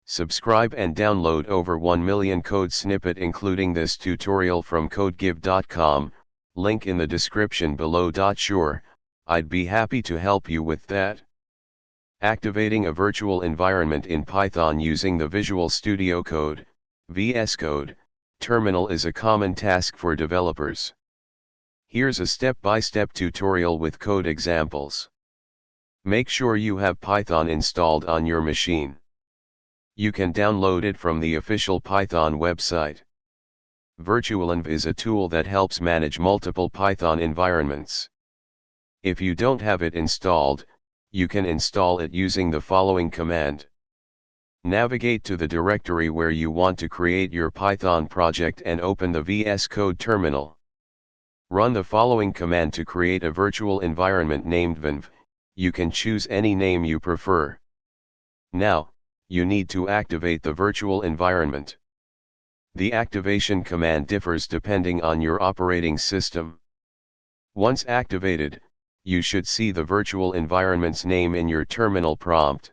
Subscribe and download over 1 million code snippet including this tutorial from codegive.com, link in the description below. Sure, I'd be happy to help you with that. Activating a virtual environment in Python using the Visual Studio Code, VSCode, terminal is a common task for developers. Here's a step-by-step tutorial with code examples. Make sure you have Python installed on your machine. You can download it from the official Python website. Virtualenv is a tool that helps manage multiple Python environments. If you don't have it installed, you can install it using the following command. Navigate to the directory where you want to create your Python project and open the VS Code terminal. Run the following command to create a virtual environment named venv. You can choose any name you prefer. Now, you need to activate the virtual environment. The activation command differs depending on your operating system. Once activated, you should see the virtual environment's name in your terminal prompt.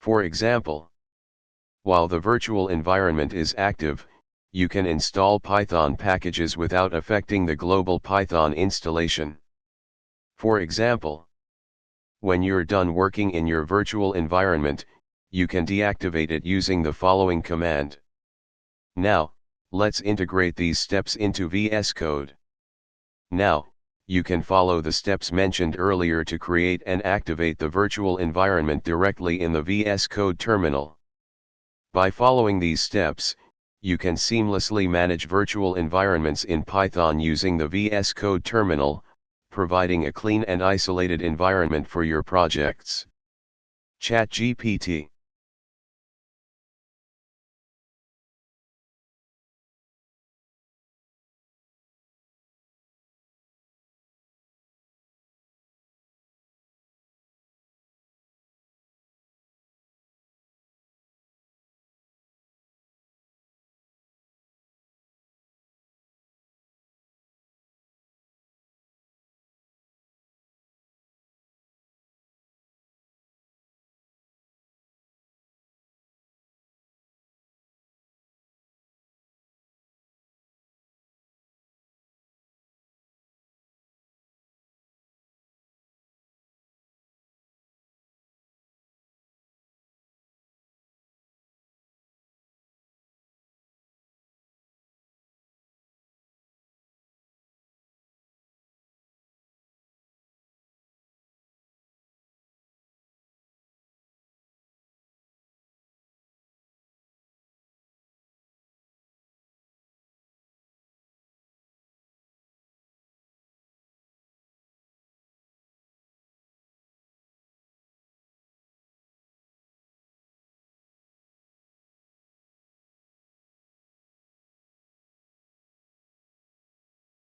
For example, while the virtual environment is active, you can install Python packages without affecting the global Python installation. For example, when you're done working in your virtual environment, you can deactivate it using the following command. Now, let's integrate these steps into VS Code. Now, you can follow the steps mentioned earlier to create and activate the virtual environment directly in the VS Code terminal. By following these steps, you can seamlessly manage virtual environments in Python using the VS Code terminal, providing a clean and isolated environment for your projects. ChatGPT.